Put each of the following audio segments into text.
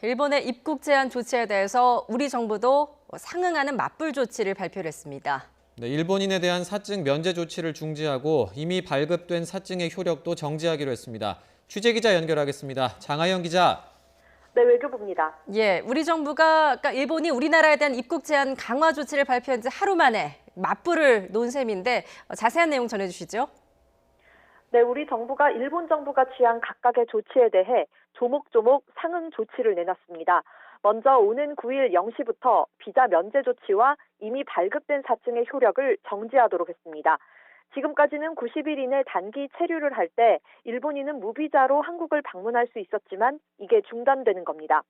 일본의 입국 제한 조치에 대해서 우리 정부도 상응하는 맞불 조치를 발표를 했습니다. 네, 일본인에 대한 사증 면제 조치를 중지하고 이미 발급된 사증의 효력도 정지하기로 했습니다. 취재기자 연결하겠습니다. 장하영 기자. 네, 외교부입니다. 우리 정부가 일본이 우리나라에 대한 입국 제한 강화 조치를 발표한 지 하루 만에 맞불을 놓은 셈인데 자세한 내용 전해주시죠. 네, 우리 정부가 일본 정부가 취한 각각의 조치에 대해 조목조목 상응 조치를 내놨습니다. 먼저 오는 9일 0시부터 비자 면제 조치와 이미 발급된 사증의 효력을 정지하도록 했습니다. 지금까지는 90일 이내 단기 체류를 할 때 일본인은 무비자로 한국을 방문할 수 있었지만 이게 중단되는 겁니다.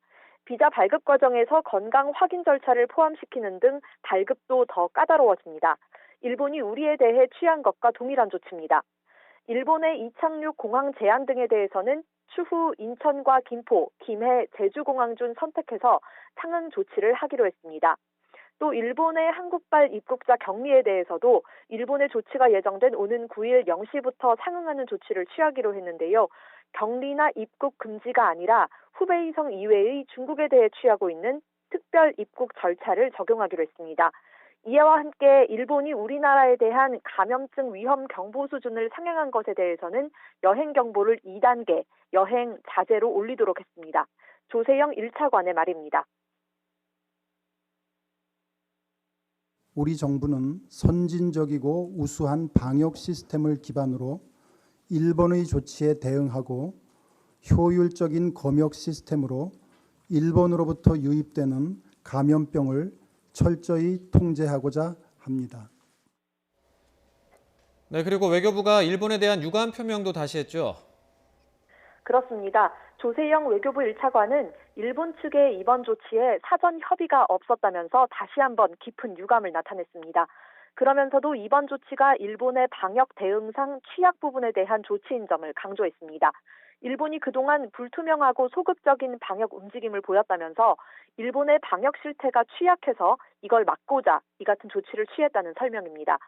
비자 발급 과정에서 건강 확인 절차를 포함시키는 등 발급도 더 까다로워집니다. 일본이 우리에 대해 취한 것과 동일한 조치입니다. 일본의 이착륙 공항 제한 등에 대해서는 추후 인천과 김포, 김해, 제주공항 중 선택해서 상응 조치를 하기로 했습니다. 또 일본의 한국발 입국자 격리에 대해서도 일본의 조치가 예정된 오는 9일 0시부터 상응하는 조치를 취하기로 했는데요. 격리나 입국 금지가 아니라 후베이성 이외의 중국에 대해 취하고 있는 특별 입국 절차를 적용하기로 했습니다. 이와 함께 일본이 우리나라에 대한 감염증 위험 경보 수준을 상향한 것에 대해서는 여행 경보를 2단계, 여행 자제로 올리도록 했습니다. 조세영 1차관의 말입니다. 우리 정부는 선진적이고 우수한 방역 시스템을 기반으로 일본의 조치에 대응하고 효율적인 검역 시스템으로 일본으로부터 유입되는 감염병을 철저히 통제하고자 합니다. 네, 그리고 외교부가 일본에 대한 유감 표명도 다시 했죠. 그렇습니다. 조세영 외교부 1차관은 일본 측의 이번 조치에 사전 협의가 없었다면서 다시 한번 깊은 유감을 나타냈습니다. 그러면서도 이번 조치가 일본의 방역 대응상 취약 부분에 대한 조치인 점을 강조했습니다. 일본이 그동안 불투명하고 소극적인 방역 움직임을 보였다면서 일본의 방역 실태가 취약해서 이걸 막고자 이 같은 조치를 취했다는 설명입니다.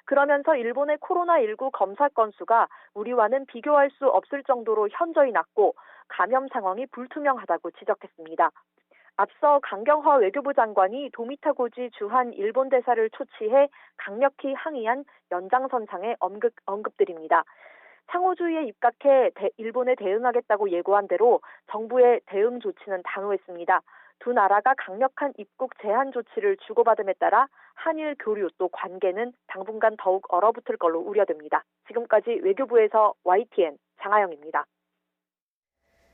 그러면서 일본의 코로나19 검사 건수가 우리와는 비교할 수 없을 정도로 현저히 낮고 감염 상황이 불투명하다고 지적했습니다. 앞서 강경화 외교부 장관이 도미타고지 주한 일본 대사를 초치해 강력히 항의한 연장선상의 언급들입니다. 상호주의에 입각해 일본에 대응하겠다고 예고한 대로 정부의 대응 조치는 단호했습니다. 두 나라가 강력한 입국 제한 조치를 주고받음에 따라 한일 교류 또 관계는 당분간 더욱 얼어붙을 걸로 우려됩니다. 지금까지 외교부에서 YTN 장하영입니다.